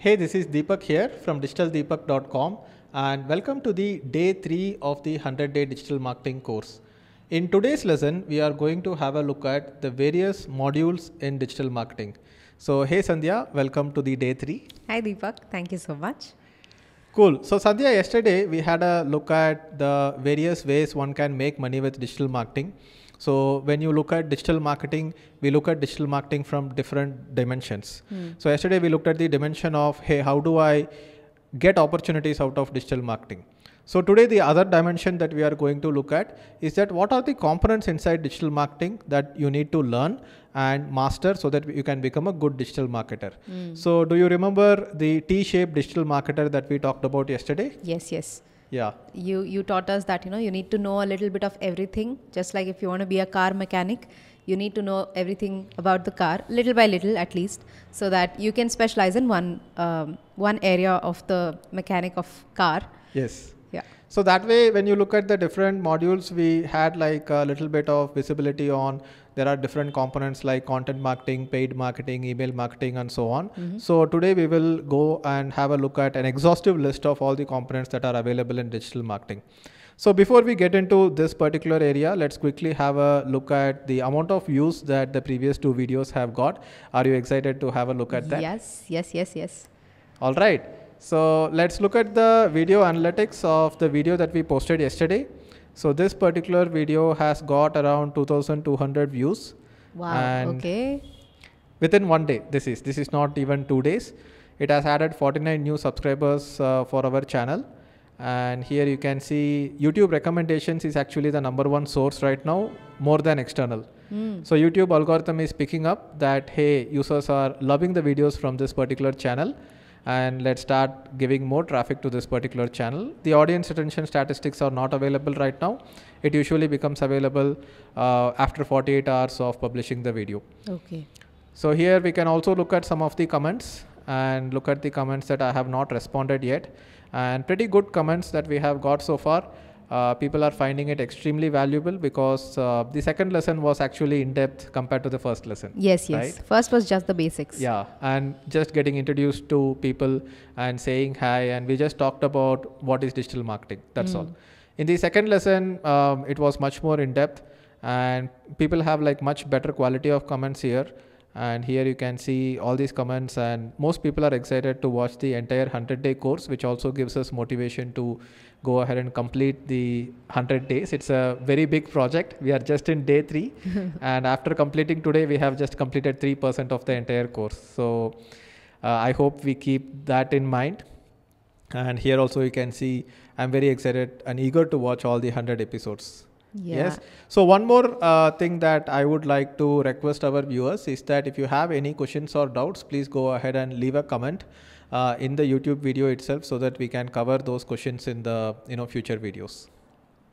Hey, this is Deepak here from digitaldeepak.com and welcome to the day 3 of the 100-day digital marketing course. In today's lesson, we are going to have a look at the various modules in digital marketing. So, hey Sandhya, welcome to the day 3. Hi Deepak, thank you so much. Cool. So Sandhya, yesterday we had a look at the various ways one can make money with digital marketing. So when you look at digital marketing, we look at digital marketing from different dimensions. So yesterday we looked at the dimension of, hey, how do I get opportunities out of digital marketing? So today the other dimension that we are going to look at is that what are the components inside digital marketing that you need to learn and master so that you can become a good digital marketer. So do you remember the T-shaped digital marketer that we talked about yesterday? Yes. Yeah. You taught us that you need to know a little bit of everything. Just like if you want to be a car mechanic, you need to know everything about the car, little by little at least, so that you can specialize in one area of the mechanic of car. Yes. Yeah. So that way, when you look at the different modules, we had like a little bit of visibility on there are different components like content marketing, paid marketing, email marketing, and so on. So today we will go and have a look at an exhaustive list of all the components that are available in digital marketing. So before we get into this particular area, let's quickly have a look at the amount of views that the previous two videos have got. Are you excited to have a look at that? Yes. All right. So let's look at the video analytics of the video that we posted yesterday. So this particular video has got around 2,200 views. Wow. And okay. within one day, this is not even 2 days. It has added 49 new subscribers for our channel. And here you can see YouTube recommendations is actually the #1 source right now, more than external. So YouTube algorithm is picking up that, hey, users are loving the videos from this particular channel. And let's start giving more traffic to this particular channel. The audience retention statistics are not available right now. It usually becomes available after 48 hours of publishing the video. Okay. So here we can also look at some of the comments and look at the comments that I have not responded yet. And pretty good comments that we have got so far. People are finding it extremely valuable because the second lesson was actually in depth compared to the first lesson. Yes. Right? First was just the basics. Yeah, and just getting introduced to people and saying hi, and we just talked about what is digital marketing. That's all. In the second lesson, it was much more in depth, and people have like much better quality of comments here. And here you can see all these comments, and most people are excited to watch the entire 100-day course, which also gives us motivation to go ahead and complete the 100 days. It's a very big project. We are just in day 3 and after completing today, we have just completed 3% of the entire course. So I hope we keep that in mind. And here also you can see I'm very excited and eager to watch all the 100 episodes. Yeah. Yes. So one more thing that I would like to request our viewers is that if you have any questions or doubts, please go ahead and leave a comment in the YouTube video itself so that we can cover those questions in the future videos.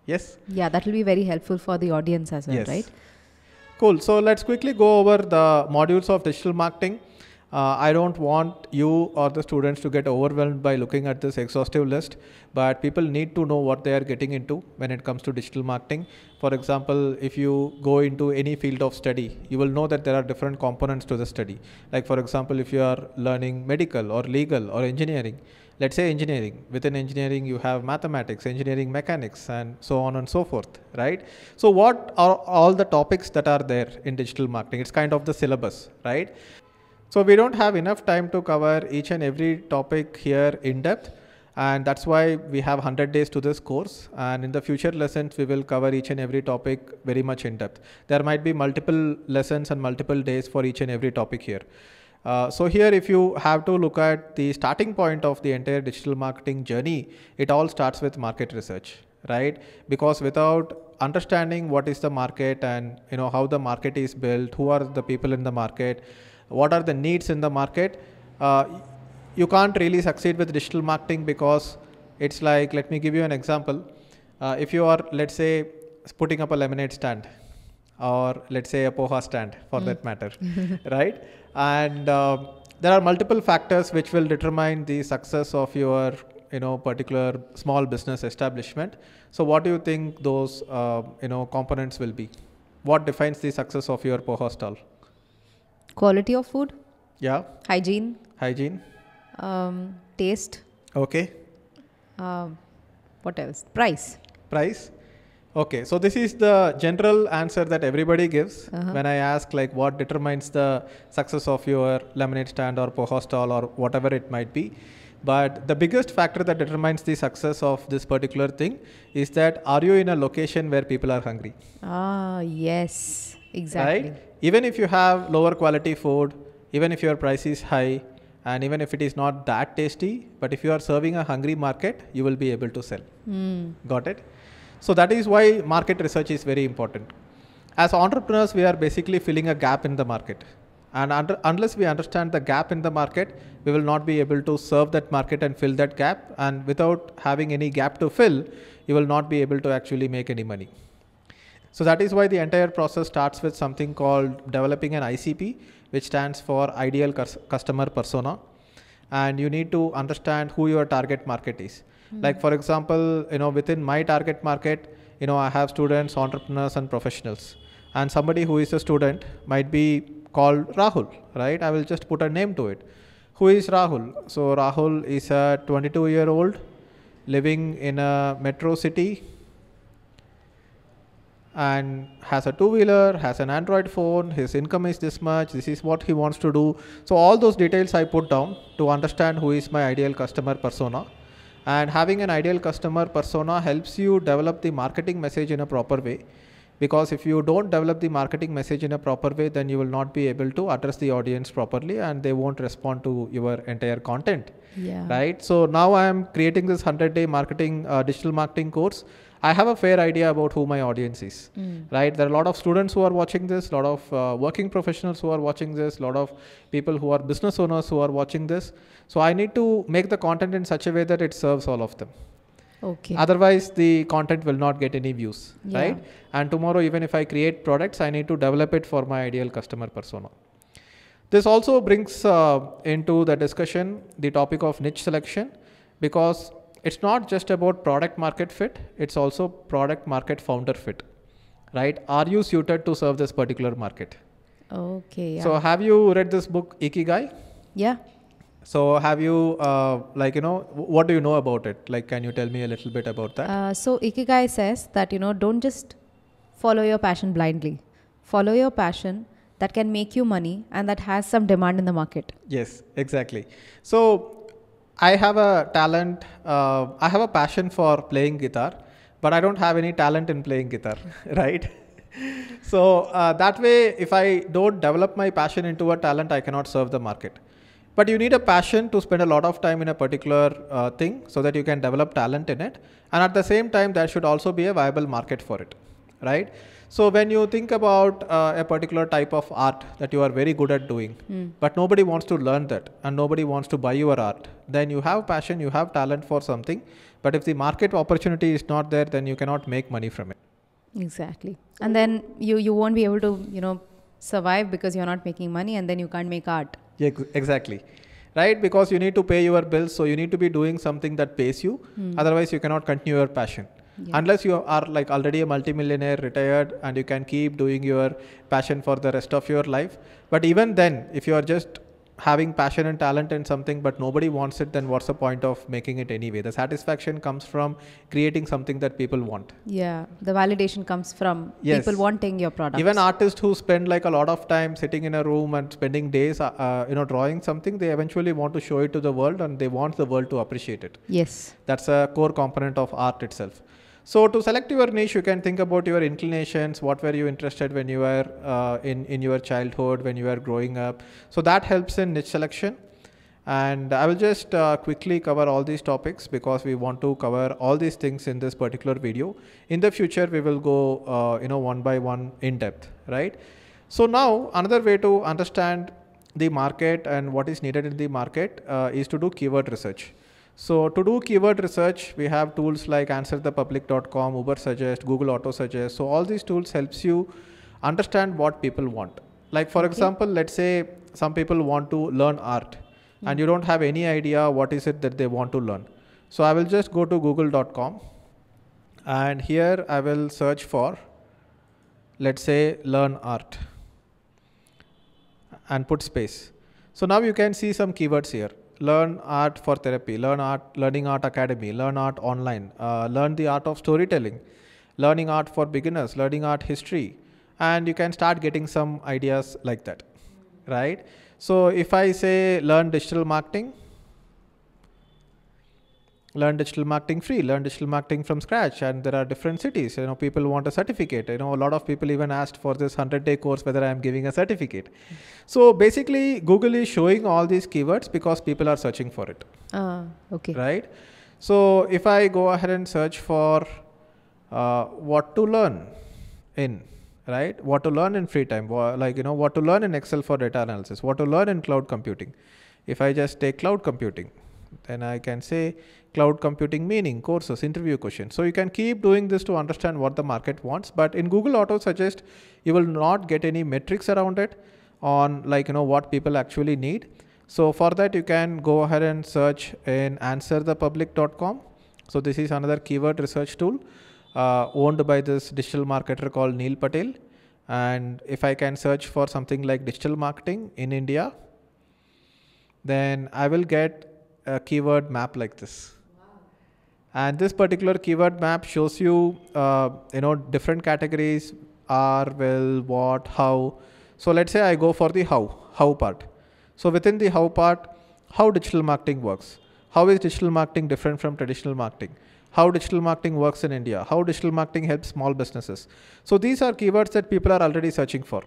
Yes. Yeah, that will be very helpful for the audience as well, Yes. right? Cool. So let's quickly go over the modules of digital marketing. I don't want you or the students to get overwhelmed by looking at this exhaustive list, but people need to know what they are getting into when it comes to digital marketing. For example, if you go into any field of study, you will know that there are different components to the study. Like for example, if you are learning medical or legal or engineering, let's say engineering, within engineering you have mathematics, engineering mechanics, and so on and so forth, right? So what are all the topics that are there in digital marketing? It's kind of the syllabus, right? So we don't have enough time to cover each and every topic here in depth, and that's why we have 100 days to this course, and in the future lessons we will cover each and every topic very much in depth. There might be multiple lessons and multiple days for each and every topic here. So here if you have to look at the starting point of the entire digital marketing journey, it all starts with market research, right? Because without understanding what is the market and how the market is built, who are the people in the market, what are the needs in the market, you can't really succeed with digital marketing because it's like, let me give you an example. If you are, let's say, putting up a lemonade stand or let's say a poha stand for that matter, right? And there are multiple factors which will determine the success of your particular small business establishment. So what do you think those components will be? What defines the success of your poha stall? Quality of food, Yeah. hygiene, Hygiene. Taste. Okay. What else? Price. Price. Okay, so this is the general answer that everybody gives when I ask like what determines the success of your lemonade stand or poha stall or whatever it might be. But the biggest factor that determines the success of this particular thing is that are you in a location where people are hungry? Yes, exactly. Right? Even if you have lower quality food, even if your price is high, and even if it is not that tasty, but if you are serving a hungry market, you will be able to sell. Got it? So that is why market research is very important. As entrepreneurs, we are basically filling a gap in the market. And unless we understand the gap in the market, we will not be able to serve that market and fill that gap. And without having any gap to fill, you will not be able to actually make any money. So that is why the entire process starts with something called developing an ICP, which stands for Ideal Customer Persona. And you need to understand who your target market is. Like for example, within my target market, I have students, entrepreneurs and professionals. And somebody who is a student might be called Rahul, right? I will just put a name to it. Who is Rahul? So Rahul is a 22-year-old living in a metro city and has a two-wheeler, has an Android phone, his income is this much, this is what he wants to do. So all those details I put down to understand who is my ideal customer persona. And having an ideal customer persona helps you develop the marketing message in a proper way. Because if you don't develop the marketing message in a proper way, then you will not be able to address the audience properly and they won't respond to your entire content. Yeah. Right? So now I am creating this 100-day marketing, digital marketing course. I have a fair idea about who my audience is, right? There are a lot of students who are watching this, a lot of working professionals who are watching this, a lot of people who are business owners who are watching this. So I need to make the content in such a way that it serves all of them. Okay. Otherwise, the content will not get any views, right? And tomorrow, even if I create products, I need to develop it for my ideal customer persona. This also brings into the discussion the topic of niche selection, because it's not just about product market fit, it's also product market founder fit, right? Are you suited to serve this particular market? Okay. Yeah. So have you read this book, Ikigai? Yeah. So have you, what do you know about it? Like, can you tell me a little bit about that? So Ikigai says that, don't just follow your passion blindly. Follow your passion that can make you money and that has some demand in the market. Yes, exactly. So I have a talent, I have a passion for playing guitar, but I don't have any talent in playing guitar, right? So that way, if I don't develop my passion into a talent, I cannot serve the market. But you need a passion to spend a lot of time in a particular thing so that you can develop talent in it. And at the same time, there should also be a viable market for it, right? So when you think about a particular type of art that you are very good at doing, but nobody wants to learn that and nobody wants to buy your art, then you have passion, you have talent for something. But if the market opportunity is not there, then you cannot make money from it. Exactly. And then you won't be able to, survive because you're not making money, and then you can't make art. Yeah, exactly. Right? Because you need to pay your bills. So you need to be doing something that pays you. Otherwise, you cannot continue your passion. Yeah. Unless you are like already a multimillionaire, retired, and you can keep doing your passion for the rest of your life. But even then, if you are just having passion and talent in something, but nobody wants it, then what's the point of making it anyway? The satisfaction comes from creating something that people want. Yeah, the validation comes from people wanting your product. Even artists who spend like a lot of time sitting in a room and spending days, drawing something, they eventually want to show it to the world and they want the world to appreciate it. Yes. That's a core component of art itself. So to select your niche, you can think about your inclinations. What were you interested when you were in your childhood, when you were growing up? So that helps in niche selection. And I will just quickly cover all these topics because we want to cover all these things in this particular video. In the future, we will go, one by one in depth, right? So now another way to understand the market and what is needed in the market is to do keyword research. So to do keyword research, we have tools like answerthepublic.com, Uber Suggest, Google Auto Suggest. So all these tools helps you understand what people want. Like for example, let's say some people want to learn art and you don't have any idea what is it that they want to learn. So I will just go to google.com and here I will search for, let's say, learn art and put space. So now you can see some keywords here. learn art for therapy, learning art academy, learn art online, learn the art of storytelling, learning art for beginners, learning art history, and you can start getting some ideas like that, right? So if I say learn digital marketing free, learn digital marketing from scratch, and there are different cities, people want a certificate, a lot of people even asked for this 100-day course whether I am giving a certificate. So basically Google is showing all these keywords because people are searching for it. Okay. Right? So if I go ahead and search for what to learn in, right? What to learn in free time, what to learn in Excel for data analysis, what to learn in cloud computing. If I just take cloud computing, then I can say cloud computing meaning, courses, interview questions. So you can keep doing this to understand what the market wants. But in Google Auto Suggest, you will not get any metrics around it on what people actually need. So for that, you can go ahead and search in answerthepublic.com. So this is another keyword research tool owned by this digital marketer called Neil Patel. And if I can search for something like digital marketing in India, then I will get a keyword map like this. And this particular keyword map shows you, different categories are, will, what, how. So let's say I go for the how part. So within the how part, how digital marketing works. How is digital marketing different from traditional marketing? How digital marketing works in India? How digital marketing helps small businesses? So these are keywords that people are already searching for.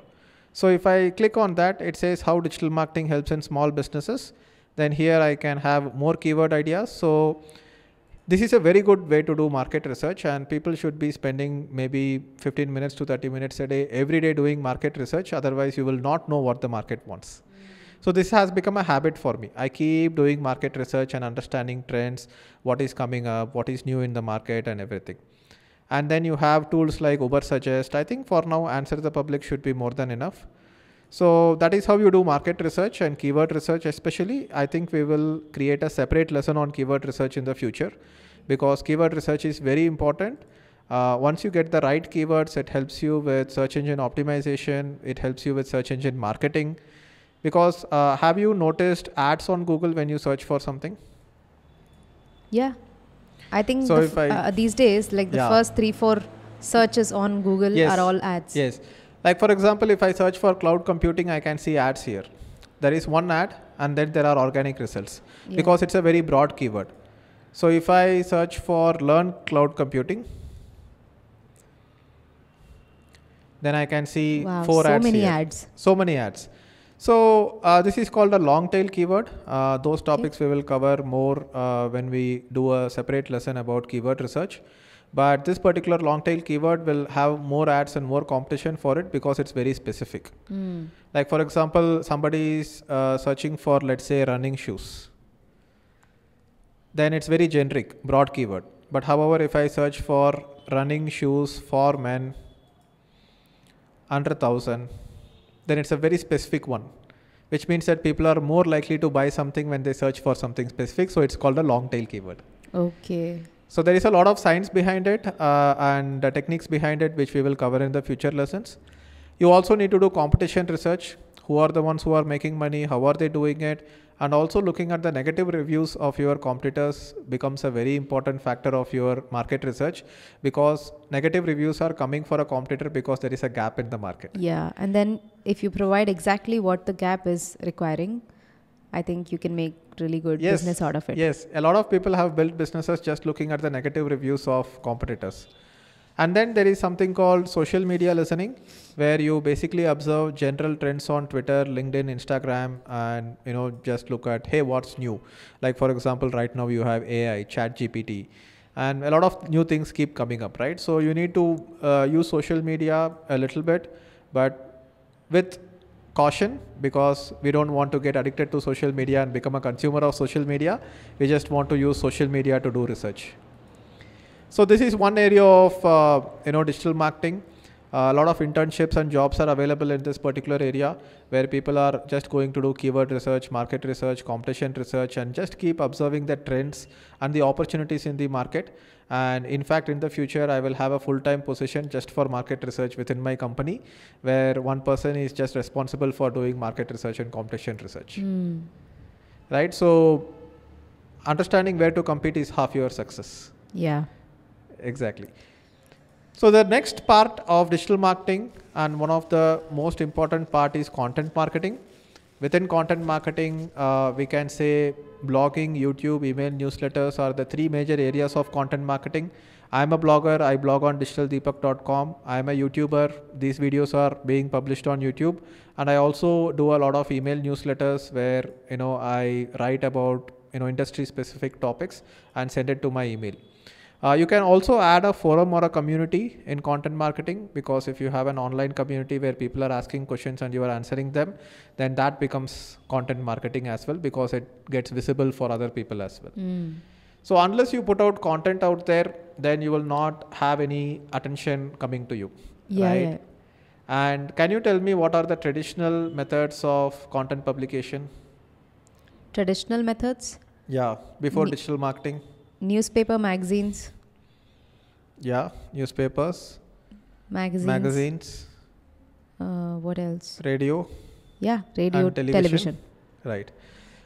So if I click on that, it says how digital marketing helps in small businesses. Then here I can have more keyword ideas. So this is a very good way to do market research, and people should be spending maybe 15 minutes to 30 minutes a day, every day doing market research. Otherwise you will not know what the market wants. So this has become a habit for me. I keep doing market research and understanding trends, what is coming up, what is new in the market and everything. And then you have tools like Uber Suggest. I think for now, Answer the Public should be more than enough. So that is how you do market research and keyword research especially. I think we will create a separate lesson on keyword research in the future, because keyword research is very important. Once you get the right keywords, it helps you with search engine optimization. It helps you with search engine marketing. Because have you noticed ads on Google when you search for something? Yeah. I think So these days, like the first 3-4 searches on Google are all ads. Yes. Like for example, if I search for cloud computing, I can see ads here. There is one ad and then there are organic results because it's a very broad keyword. So if I search for learn cloud computing, then I can see 4 ads here. So many ads. So this is called a long tail keyword. Those topics we will cover more when we do a separate lesson about keyword research. But this particular long tail keyword will have more ads and more competition for it because it's very specific. Like for example, somebody is searching for, let's say, running shoes. Then it's very generic, broad keyword. But however, if I search for running shoes for men under 1,000, then it's a very specific one, which means that people are more likely to buy something when they search for something specific. So it's called a long tail keyword. Okay. So there is a lot of science behind it and the techniques behind it, which we will cover in the future lessons. You also need to do competition research. Who are the ones who are making money? How are they doing it? And also looking at the negative reviews of your competitors becomes a very important factor of your market research, because negative reviews are coming for a competitor because there is a gap in the market. Yeah. And then if you provide exactly what the gap is requiring, I think you can make really good business out of it. Yes. A lot of people have built businesses just looking at the negative reviews of competitors. And then there is something called social media listening, where you basically observe general trends on Twitter, LinkedIn, Instagram, and just look at, hey, what's new? Like for example, right now you have AI, ChatGPT, and a lot of new things keep coming up, right? So you need to use social media a little bit, but with caution, because we don't want to get addicted to social media and become a consumer of social media. We just want to use social media to do research. So this is one area of digital marketing. A lot of internships and jobs are available in this particular area, where people are just going to do keyword research, market research, competition research, and just keep observing the trends and the opportunities in the market. And in fact, in the future, I will have a full-time position just for market research within my company, where one person is just responsible for doing market research and competition research. right? So understanding where to compete is half your success. Yeah. Exactly. So the next part of digital marketing, and one of the most important part, is content marketing. Within content marketing, we can say blogging, YouTube, email, newsletters are the three major areas of content marketing. I'm a blogger. I blog on digitaldeepak.com. I'm a YouTuber. These videos are being published on YouTube, and I also do a lot of email newsletters where I write about industry specific topics and send it to my email. You can also add a forum or a community in content marketing, because if you have an online community where people are asking questions and you are answering them, then that becomes content marketing as well, because it gets visible for other people as well. So unless you put out content out there, then you will not have any attention coming to you. Yeah, right? yeah. And can you tell me what are the traditional methods of content publication? Traditional methods? Yeah, before digital marketing. Newspaper, magazines. Yeah, newspapers, magazines. What else? Radio. Yeah, radio, and television. Right.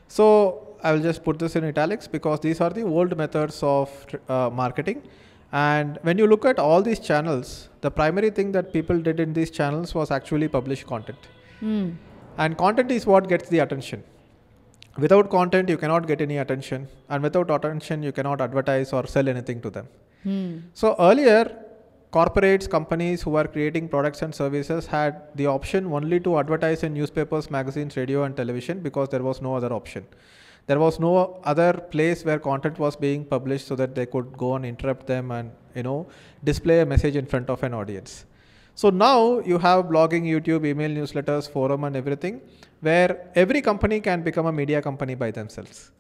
So I will just put this in italics, because these are the old methods of marketing. And when you look at all these channels, the primary thing that people did in these channels was actually publish content. And content is what gets the attention. Without content, you cannot get any attention. And without attention, you cannot advertise or sell anything to them. So earlier, corporates, companies who were creating products and services had the option only to advertise in newspapers, magazines, radio and television, because there was no other option. There was no other place where content was being published so that they could go and interrupt them and display a message in front of an audience. So now you have blogging, YouTube, email newsletters, forum and everything, where every company can become a media company by themselves.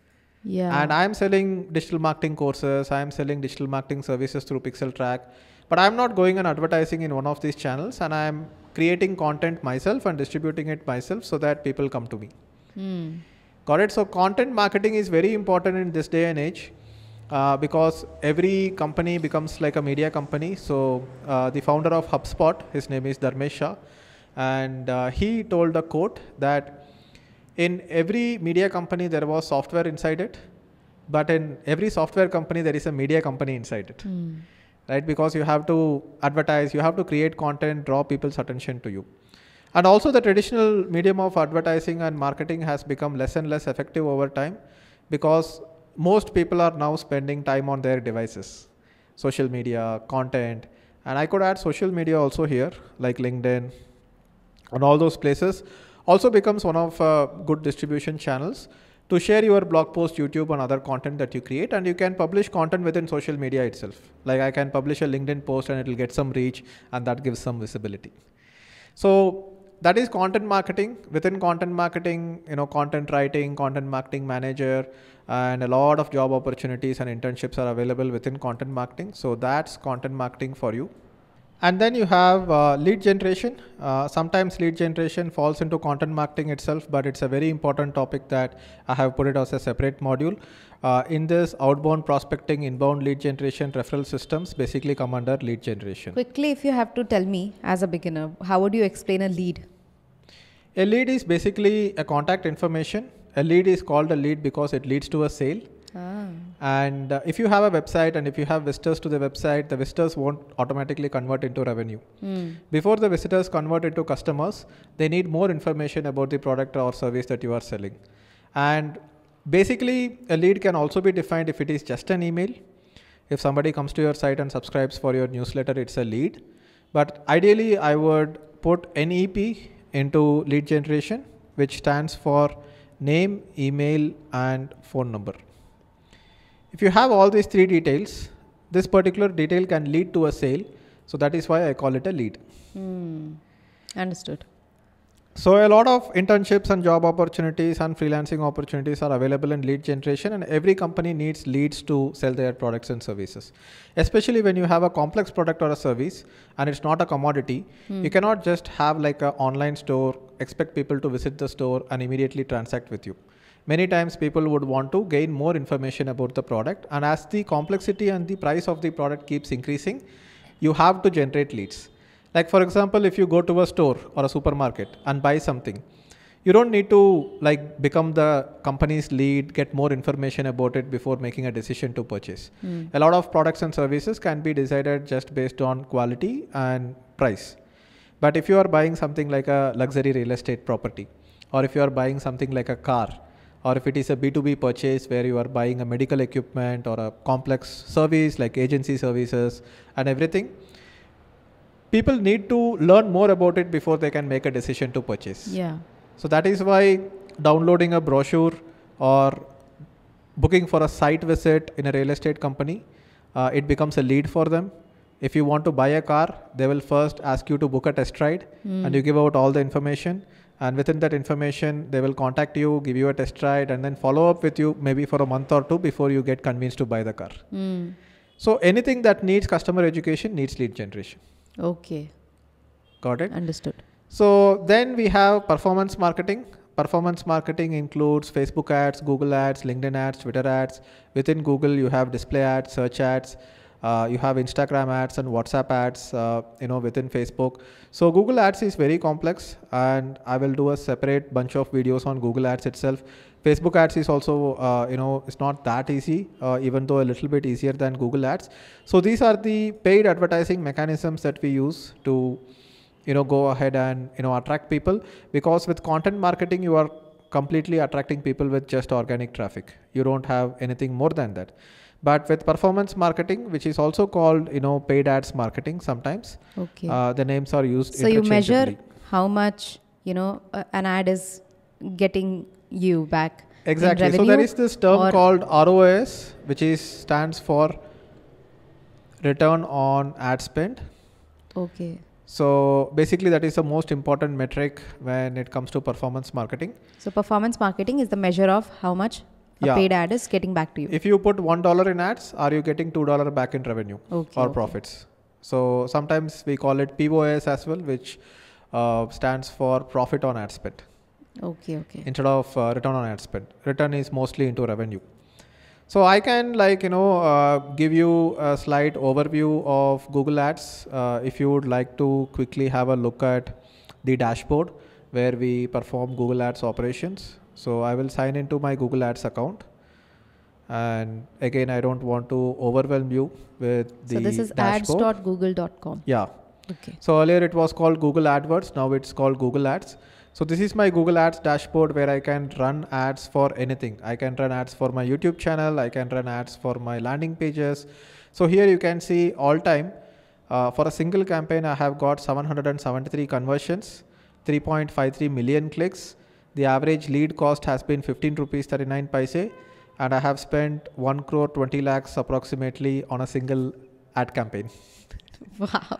Yeah. And I'm selling digital marketing courses, I'm selling digital marketing services through Pixel Track, but I'm not going and advertising in one of these channels, and I'm creating content myself and distributing it myself so that people come to me. Got it? So content marketing is very important in this day and age, because every company becomes like a media company. So the founder of HubSpot, his name is Dharmesh Shah, and he told a quote that in every media company there was software inside it, but in every software company there is a media company inside it. Right? Because you have to advertise, you have to create content, draw people's attention to you. And also the traditional medium of advertising and marketing has become less and less effective over time, because most people are now spending time on their devices, social media, content, and I could add social media also here, like LinkedIn and all those places also becomes one of good distribution channels to share your blog post, YouTube and other content that you create. And you can publish content within social media itself. Like I can publish a LinkedIn post and it will get some reach, and that gives some visibility. So that is content marketing. Within content marketing, content writing, content marketing manager, and a lot of job opportunities and internships are available within content marketing. So that's content marketing for you. And then you have lead generation. Sometimes lead generation falls into content marketing itself, but it's a very important topic that I have put it as a separate module. In this, outbound prospecting, inbound lead generation, referral systems basically come under lead generation. Quickly, if you have to tell me as a beginner, how would you explain a lead? A lead is basically a contact information. A lead is called a lead because it leads to a sale. And if you have a website and if you have visitors to the website, the visitors won't automatically convert into revenue. Before the visitors convert into customers, they need more information about the product or service that you are selling. And basically, a lead can also be defined if it is just an email. If somebody comes to your site and subscribes for your newsletter, it's a lead. But ideally, I would put NEP into lead generation, which stands for name, email, and phone number. If you have all these three details, this particular detail can lead to a sale. So that is why I call it a lead. Understood. So a lot of internships and job opportunities and freelancing opportunities are available in lead generation, and every company needs leads to sell their products and services. Especially when you have a complex product or a service and it's not a commodity, you cannot just have like an online store, expect people to visit the store and immediately transact with you. Many times people would want to gain more information about the product, and as the complexity and the price of the product keeps increasing, you have to generate leads. Like for example, if you go to a store or a supermarket and buy something, you don't need to like become the company's lead, get more information about it before making a decision to purchase. A lot of products and services can be decided just based on quality and price. But if you are buying something like a luxury real estate property, or if you are buying something like a car, or if it is a B2B purchase where you are buying a medical equipment or a complex service like agency services and everything, people need to learn more about it before they can make a decision to purchase. Yeah. So that is why downloading a brochure or booking for a site visit in a real estate company, it becomes a lead for them. If you want to buy a car, they will first ask you to book a test ride and you give out all the information. And within that information, they will contact you, give you a test ride, and then follow up with you maybe for a month or two before you get convinced to buy the car. So anything that needs customer education needs lead generation. Okay. Got it? Understood. So then we have performance marketing. Performance marketing includes Facebook ads, Google ads, LinkedIn ads, Twitter ads. Within Google, you have display ads, search ads. You have Instagram ads and WhatsApp ads, within Facebook. So Google ads is very complex, and I will do a separate bunch of videos on Google ads itself. Facebook ads is also, it's not that easy, even though a little bit easier than Google ads. So these are the paid advertising mechanisms that we use to go ahead and attract people, because with content marketing you are completely attracting people with just organic traffic. You don't have anything more than that. But with performance marketing, which is also called paid ads marketing sometimes, the names are used so you interchangeably. measure how much an ad is getting you back. Exactly. In So revenue, there is this term called ROAS, which stands for return on ad spend. Okay. So basically that is the most important metric when it comes to performance marketing. So performance marketing is the measure of how much a paid ad is getting back to you. If you put $1 in ads, are you getting $2 back in revenue or profits? So sometimes we call it POS as well, which stands for profit on ad spend. Okay. Instead of return on ad spend. Return is mostly into revenue. So I can give you a slight overview of Google Ads. If you would like to quickly have a look at the dashboard where we perform Google Ads operations. So I will sign into my Google Ads account. And again, I don't want to overwhelm you with the dashboard. So this is ads.google.com. Yeah. Okay. So earlier it was called Google AdWords. Now it's called Google Ads. So this is my Google Ads dashboard where I can run ads for anything. I can run ads for my YouTube channel. I can run ads for my landing pages. So here you can see all time. For a single campaign, I have got 773 conversions, 3.53 million clicks. The average lead cost has been 15 rupees 39 paise. And I have spent 1 crore 20 lakhs approximately on a single ad campaign. Wow.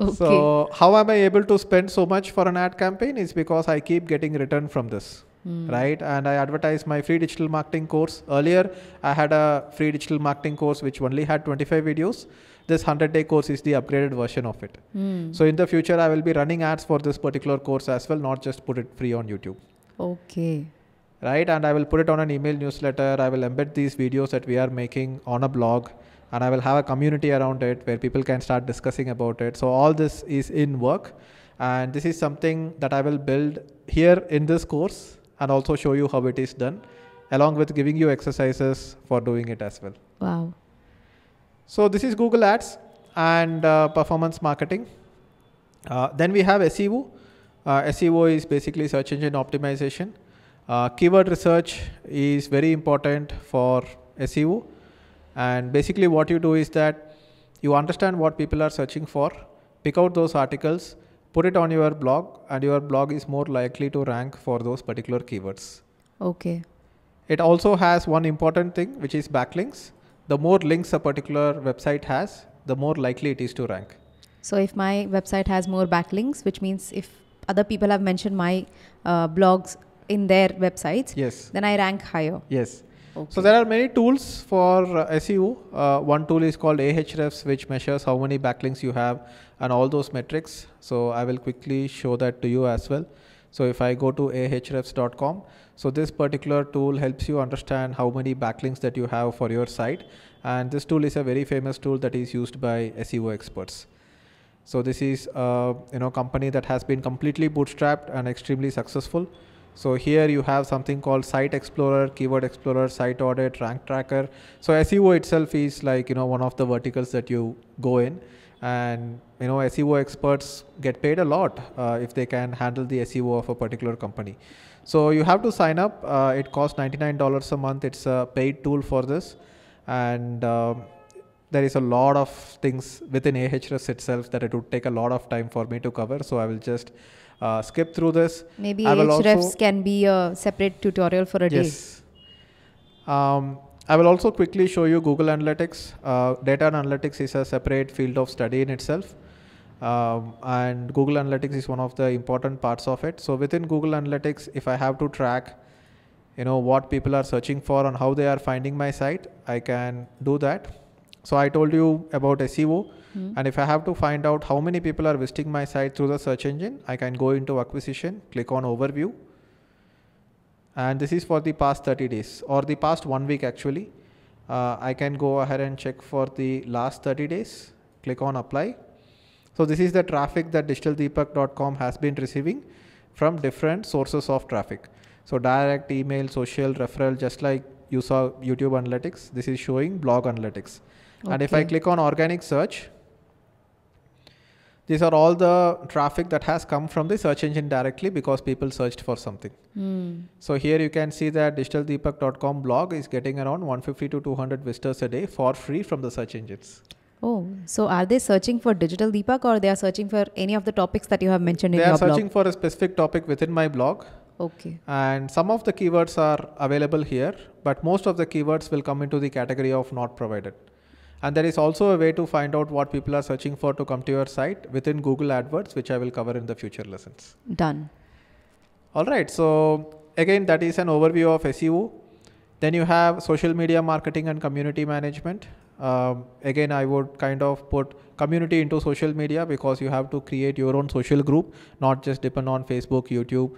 Okay. So how am I able to spend so much for an ad campaign? Is because I keep getting return from this, right? And I advertise my free digital marketing course. Earlier, I had a free digital marketing course which only had 25 videos. This 100-day course is the upgraded version of it. So in the future, I will be running ads for this particular course as well, not just put it free on YouTube. Okay. Right? And I will put it on an email newsletter. I will embed these videos that we are making on a blog. And I will have a community around it where people can start discussing about it. So all this is in work. And this is something that I will build here in this course and also show you how it is done, along with giving you exercises for doing it as well. Wow. So this is Google Ads and performance marketing. Then we have SEO. SEO is basically search engine optimization. Keyword research is very important for SEO. And basically what you do is that you understand what people are searching for, pick out those articles, put it on your blog, and your blog is more likely to rank for those particular keywords. Okay. It also has one important thing, which is backlinks. The more links a particular website has, the more likely it is to rank. So if my website has more backlinks, which means if other people have mentioned my blogs in their websites, yes, then I rank higher. Yes. Okay. So there are many tools for SEO. One tool is called Ahrefs, which measures how many backlinks you have and all those metrics. So I will quickly show that to you as well. So if I go to ahrefs.com, so this particular tool helps you understand how many backlinks that you have for your site. And this tool is a very famous tool that is used by SEO experts. So this is a company that has been completely bootstrapped and extremely successful. So here you have something called Site Explorer, Keyword Explorer, Site Audit, Rank Tracker. So SEO itself is like, one of the verticals that you go in, and SEO experts get paid a lot if they can handle the SEO of a particular company. So you have to sign up. It costs $99 a month. It's a paid tool for this, and there is a lot of things within Ahrefs itself that it would take a lot of time for me to cover. So I will just skip through this. Maybe Ahrefs can be a separate tutorial for a day. Yes. I will also quickly show you Google Analytics. Data analytics is a separate field of study in itself. And Google Analytics is one of the important parts of it. So within Google Analytics, if I have to track, what people are searching for and how they are finding my site, I can do that. So I told you about SEO. And if I have to find out how many people are visiting my site through the search engine, I can go into acquisition, click on overview. And this is for the past 30 days or the past 1 week actually. I can go ahead and check for the last 30 days, click on apply. So this is the traffic that digitaldeepak.com has been receiving from different sources of traffic. So direct, email, social, referral, just like you saw YouTube Analytics, this is showing blog analytics. Okay. And if I click on organic search, these are all the traffic that has come from the search engine directly because people searched for something. So here you can see that digitaldeepak.com blog is getting around 150 to 200 visitors a day for free from the search engines. Oh, so are they searching for Digital Deepak or they are searching for any of the topics that you have mentioned in your blog? They are searching for a specific topic within my blog. Okay. And some of the keywords are available here, but most of the keywords will come into the category of not provided. And there is also a way to find out what people are searching for to come to your site within Google AdWords, which I will cover in the future lessons. Done. All right. So again, that is an overview of SEO. Then you have social media marketing and community management. Again, I would kind of put community into social media because you have to create your own social group, not just depend on Facebook, YouTube,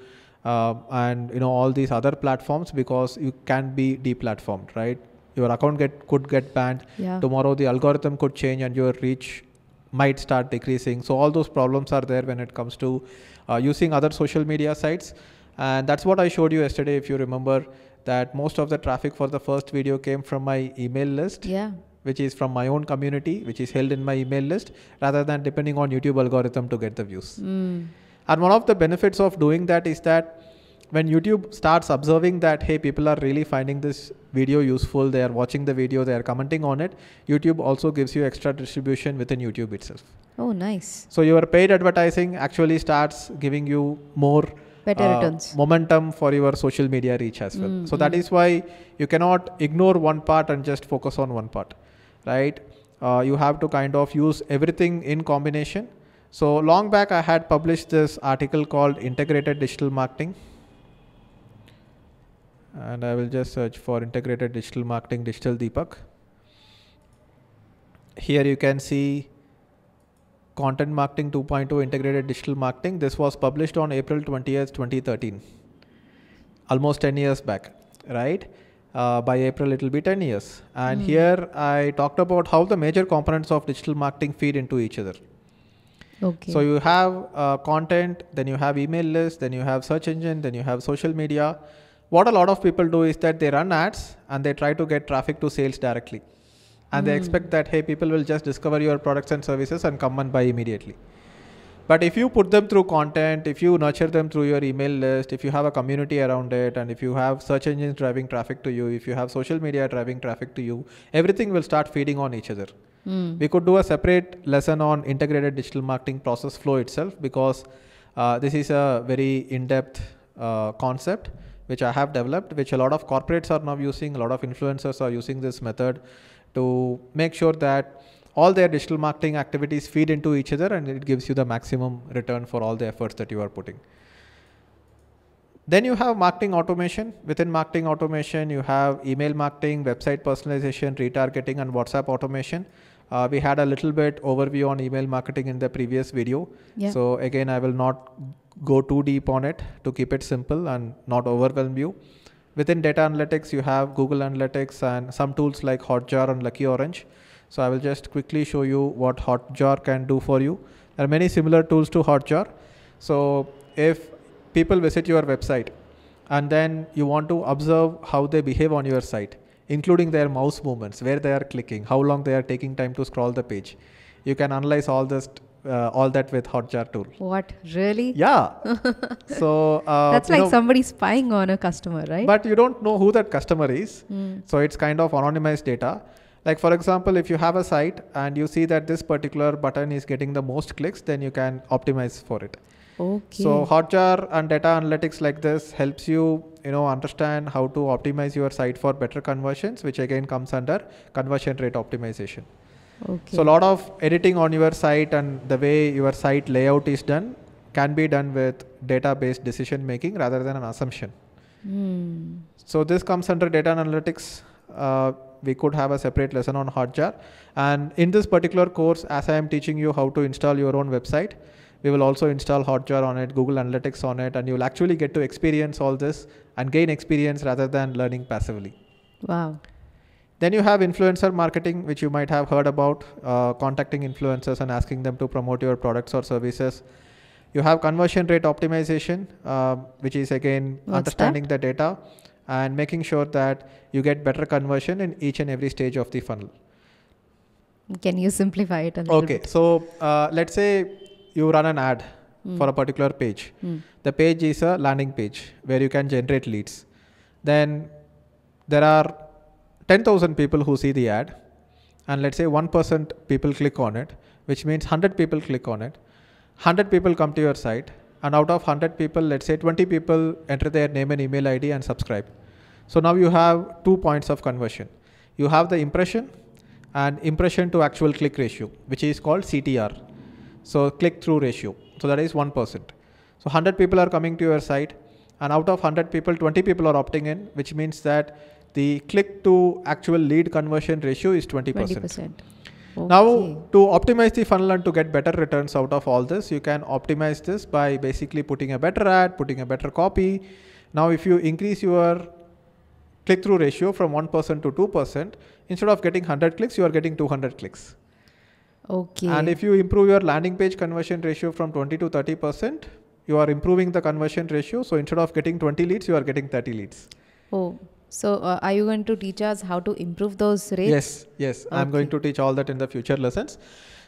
and all these other platforms, because you can be deplatformed, right? Your account could get banned. Yeah. Tomorrow the algorithm could change and your reach might start decreasing. So all those problems are there when it comes to using other social media sites. And that's what I showed you yesterday, if you remember, that most of the traffic for the first video came from my email list. Yeah. Which is from my own community, which is held in my email list, rather than depending on YouTube algorithm to get the views. And one of the benefits of doing that is that when YouTube starts observing that, hey, people are really finding this video useful, they are watching the video, they are commenting on it, YouTube also gives you extra distribution within YouTube itself. Oh, nice. So your paid advertising actually starts giving you more better returns, momentum for your social media reach as well. So that is why you cannot ignore one part and just focus on one part, right? You have to kind of use everything in combination. So long back, I had published this article called Integrated Digital Marketing. And I will just search for Integrated Digital Marketing, Digital Deepak. Here you can see Content Marketing 2.0 Integrated Digital Marketing. This was published on April 20th, 2013. Almost 10 years back, right? By April, it will be 10 years. And here I talked about how the major components of digital marketing feed into each other. Okay. So you have content, then you have email list, then you have search engine, then you have social media. What a lot of people do is that they run ads and they try to get traffic to sales directly. And they expect that, hey, people will just discover your products and services and come and buy immediately. But if you put them through content, if you nurture them through your email list, if you have a community around it, and if you have search engines driving traffic to you, if you have social media driving traffic to you, everything will start feeding on each other. We could do a separate lesson on integrated digital marketing process flow itself, because this is a very in-depth concept which I have developed, which a lot of corporates are now using, a lot of influencers are using this method to make sure that all their digital marketing activities feed into each other and it gives you the maximum return for all the efforts that you are putting. Then you have marketing automation. Within marketing automation, you have email marketing, website personalization, retargeting, and WhatsApp automation. We had a little bit overview on email marketing in the previous video. Yeah. So again, I will not go too deep on it to keep it simple and not overwhelm you. Within data analytics, you have Google Analytics and some tools like Hotjar and Lucky Orange. So I will just quickly show you what Hotjar can do for you. There are many similar tools to Hotjar. So if people visit your website and then you want to observe how they behave on your site, including their mouse movements, where they are clicking, how long they are taking time to scroll the page. You can analyze all that with Hotjar tool. What, really? Yeah. So that's like somebody spying on a customer, right? But you don't know who that customer is. So it's kind of anonymized data. Like for example, if you have a site and you see that this particular button is getting the most clicks, then you can optimize for it. Okay. So Hotjar and data analytics like this helps you, understand how to optimize your site for better conversions, which again comes under conversion rate optimization. Okay. So a lot of editing on your site and the way your site layout is done can be done with data-based decision making rather than an assumption. So this comes under data analytics. We could have a separate lesson on Hotjar. And in this particular course, as I am teaching you how to install your own website, we will also install Hotjar on it, Google Analytics on it, and you will actually get to experience all this and gain experience rather than learning passively. Wow. Then you have influencer marketing, which you might have heard about, contacting influencers and asking them to promote your products or services. You have conversion rate optimization, which is again understanding the data and making sure that you get better conversion in each and every stage of the funnel. Can you simplify it a little bit? Okay, so let's say you run an ad for a particular page. The page is a landing page where you can generate leads. Then there are 10,000 people who see the ad, and let's say 1% people click on it, which means 100 people click on it. 100 people come to your site, and out of 100 people, let's say 20 people enter their name and email ID and subscribe. So now you have 2 points of conversion. You have the impression and impression to actual click ratio, which is called CTR. So click through ratio. So that is 1%. So 100 people are coming to your site, and out of 100 people, 20 people are opting in, which means that the click to actual lead conversion ratio is 20%. 20%. Okay. Now to optimize the funnel and to get better returns out of all this, you can optimize this by basically putting a better ad, putting a better copy. Now if you increase your click-through ratio from 1% to 2%, instead of getting 100 clicks, you are getting 200 clicks. Okay. And if you improve your landing page conversion ratio from 20 to 30%, you are improving the conversion ratio. So instead of getting 20 leads, you are getting 30 leads. Oh, so are you going to teach us how to improve those rates? Yes. Okay. I'm going to teach all that in the future lessons.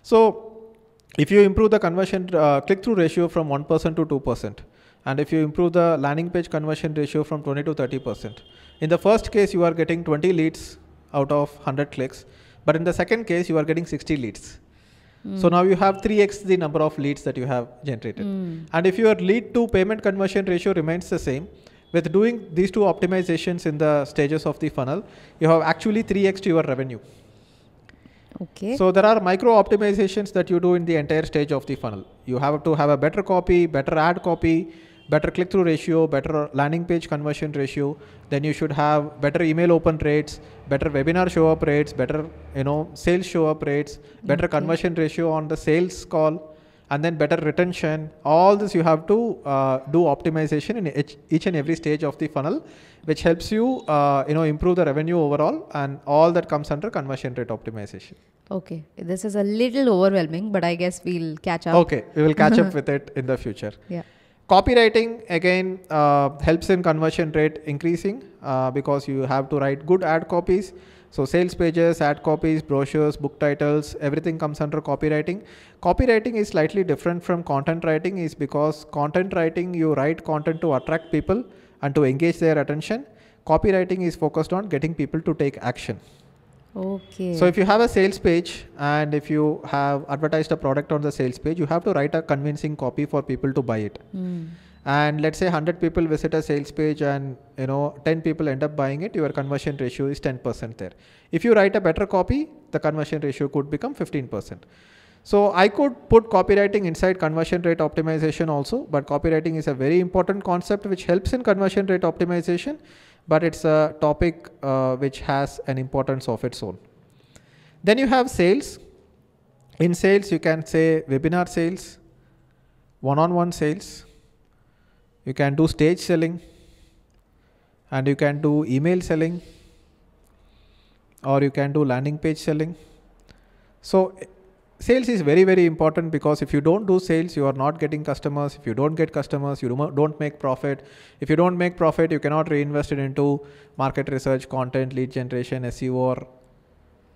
So if you improve the conversion click-through ratio from 1% to 2%, and if you improve the landing page conversion ratio from 20 to 30%, in the first case, you are getting 20 leads out of 100 clicks. But in the second case, you are getting 60 leads. So now you have 3x the number of leads that you have generated. And if your lead to payment conversion ratio remains the same, with doing these two optimizations in the stages of the funnel, you have actually 3x to your revenue. Okay. So there are micro optimizations that you do in the entire stage of the funnel. You have to have a better copy, better ad copy, better click-through ratio, better landing page conversion ratio. Then you should have better email open rates, better webinar show-up rates, better sales show-up rates, better conversion ratio on the sales call, and then better retention. All this you have to do optimization in each and every stage of the funnel, which helps you improve the revenue overall, and all that comes under conversion rate optimization. Okay, this is a little overwhelming, but I guess we'll catch up. Okay, we will catch up with it in the future. Yeah. Copywriting again helps in conversion rate increasing because you have to write good ad copies. So sales pages, ad copies, brochures, book titles, everything comes under copywriting. Copywriting is slightly different from content writing, is because content writing, you write content to attract people and to engage their attention. Copywriting is focused on getting people to take action. Okay. So if you have a sales page and if you have advertised a product on the sales page, you have to write a convincing copy for people to buy it. And let's say 100 people visit a sales page and 10 people end up buying it, your conversion ratio is 10% there. If you write a better copy, the conversion ratio could become 15%. So I could put copywriting inside conversion rate optimization also, but copywriting is a very important concept which helps in conversion rate optimization, but it's a topic which has an importance of its own. Then you have sales. In sales, you can say webinar sales, one-on-one sales. You can do stage selling, and you can do email selling, or you can do landing page selling. So sales is very, very important, because if you don't do sales, you are not getting customers. If you don't get customers, you don't make profit. If you don't make profit, you cannot reinvest it into market research, content, lead generation, SEO, or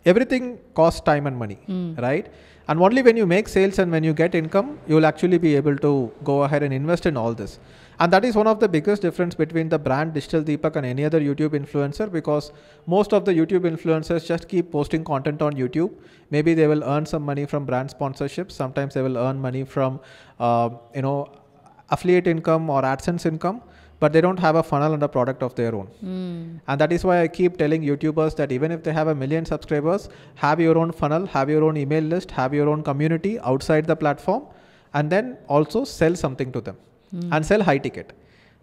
everything costs time and money, right? And only when you make sales and when you get income, you will actually be able to go ahead and invest in all this. And that is one of the biggest difference between the brand Digital Deepak and any other YouTube influencer, because most of the YouTube influencers just keep posting content on YouTube. Maybe they will earn some money from brand sponsorships. Sometimes they will earn money from, affiliate income or AdSense income, but they don't have a funnel and a product of their own. And that is why I keep telling YouTubers that even if they have 1 million subscribers, have your own funnel, have your own email list, have your own community outside the platform, and then also sell something to them. And sell high ticket.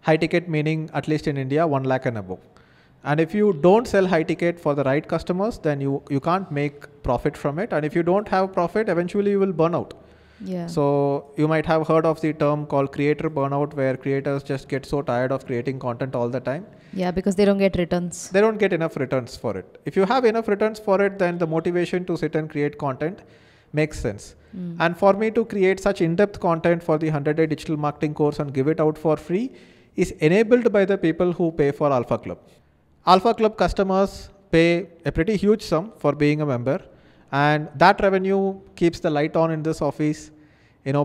High ticket meaning, at least in India, 1 lakh and above. And if you don't sell high ticket for the right customers, then you can't make profit from it. And if you don't have profit, eventually you will burn out. Yeah. So you might have heard of the term called creator burnout, where creators just get so tired of creating content all the time. Yeah, because they don't get returns. They don't get enough returns for it. If you have enough returns for it, then the motivation to sit and create content makes sense. And for me to create such in-depth content for the 100-day digital marketing course and give it out for free is enabled by the people who pay for Alpha Club. Alpha Club customers pay a pretty huge sum for being a member, and that revenue keeps the light on in this office,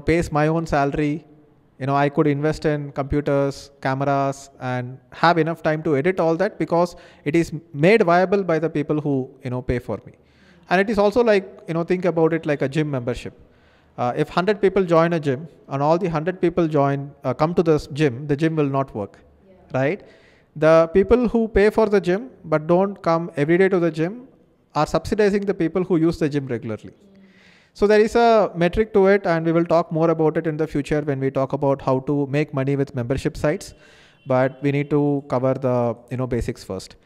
pays my own salary. I could invest in computers, cameras, and have enough time to edit all that, because it is made viable by the people who, pay for me. And it is also like, think about it like a gym membership. If 100 people join a gym and all the 100 people come to the gym will not work, right? The people who pay for the gym but don't come every day to the gym are subsidizing the people who use the gym regularly. So there is a metric to it, and we will talk more about it in the future when we talk about how to make money with membership sites. But we need to cover the basics first.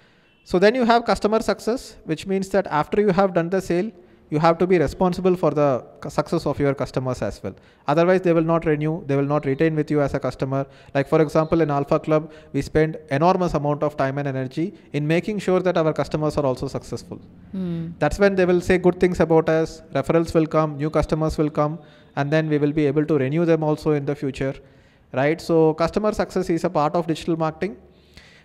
So then you have customer success, which means that after you have done the sale, you have to be responsible for the success of your customers as well. Otherwise, they will not renew, they will not retain with you as a customer. Like for example, in Alpha Club, we spend enormous amount of time and energy in making sure that our customers are also successful. That's when they will say good things about us, referrals will come, new customers will come, and then we will be able to renew them also in the future, right? So customer success is a part of digital marketing.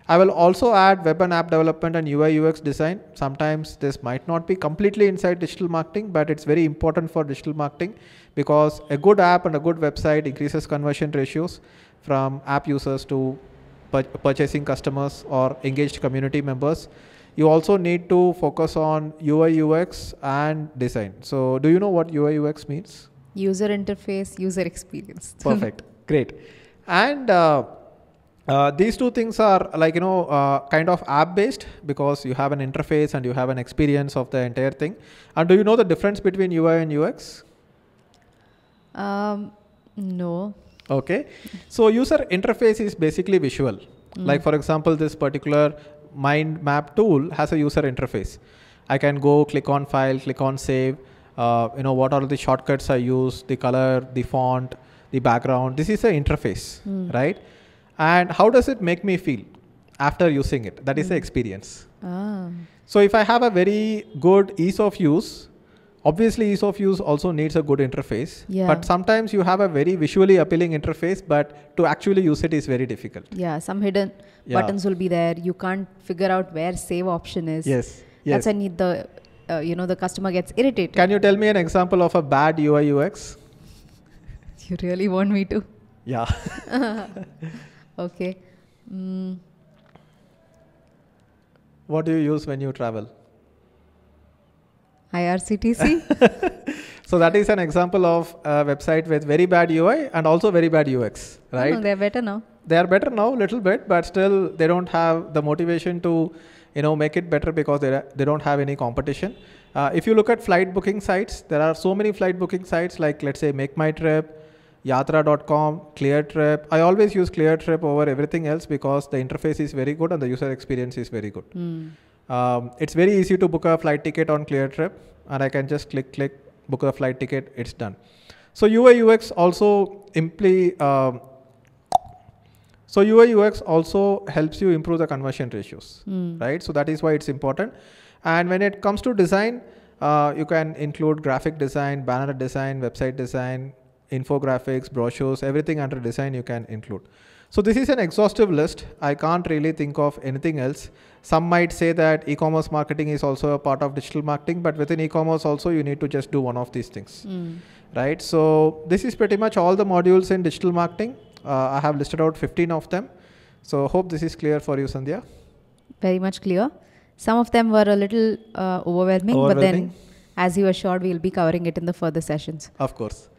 I will also add web and app development and UI UX design. Sometimes this might not be completely inside digital marketing, but it's very important for digital marketing, because a good app and a good website increases conversion ratios from app users to purchasing customers or engaged community members. You also need to focus on UI UX and design. So do you know what UI UX means? User interface, user experience. Perfect. Great. And these two things are like, kind of app based, because you have an interface and you have an experience of the entire thing. And do you know the difference between UI and UX? No. Okay. So user interface is basically visual. Like for example, this particular mind map tool has a user interface. I can go click on file, click on save, what are the shortcuts I use, the color, the font, the background. This is the interface, right? And how does it make me feel after using it? That is the experience. So if I have a very good ease of use, obviously ease of use also needs a good interface. Yeah. But sometimes you have a very visually appealing interface, but to actually use it is very difficult. Yeah, some hidden buttons will be there. You can't figure out where save option is. Yes. That's when the customer gets irritated. Can you tell me an example of a bad UI UX? You really want me to? Yeah. Okay. What do you use when you travel? IRCTC? So that is an example of a website with very bad UI and also very bad UX, right? No, they're better now. They are better now a little bit, but still they don't have the motivation to make it better, because they don't have any competition. If you look at flight booking sites, there are so many flight booking sites, like let's say Make My Trip, Yatra.com, ClearTrip. I always use ClearTrip over everything else, because the interface is very good and the user experience is very good. It's very easy to book a flight ticket on ClearTrip, and I can just click, book a flight ticket, it's done. So UI UX also helps you improve the conversion ratios, right? So that is why it's important. And when it comes to design, You can include graphic design, banner design, website design, infographics, brochures, everything under design you can include. So this is an exhaustive list. I can't really think of anything else. Some might say that e-commerce marketing is also a part of digital marketing, but within e-commerce also you need to just do one of these things, right? So this is pretty much all the modules in digital marketing. I have listed out 15 of them. So hope this is clear for you, Sandhya. Very much clear. Some of them were a little overwhelming, but then as you assured, we'll be covering it in the further sessions. Of course.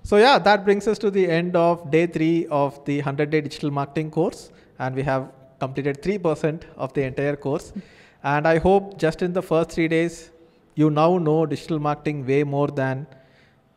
So yeah, that brings us to the end of day 3 of the 100-day digital marketing course. And we have completed 3% of the entire course. And I hope just in the first 3 days, you now know digital marketing way more than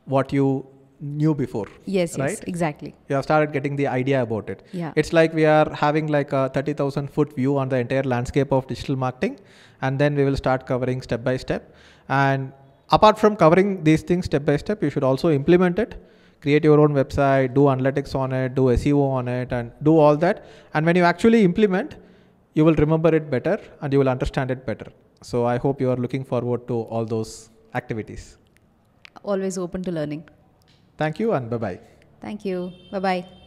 what you knew before. Yes, right? yes, exactly. You have started getting the idea about it. Yeah. It's like we are having like a 30,000 foot view on the entire landscape of digital marketing. And then we will start covering step by step. And apart from covering these things step by step, you should also implement it. Create your own website, do analytics on it, do SEO on it, and do all that. And when you actually implement, you will remember it better and you will understand it better. So I hope you are looking forward to all those activities. Always open to learning. Thank you and bye-bye. Thank you. Bye-bye.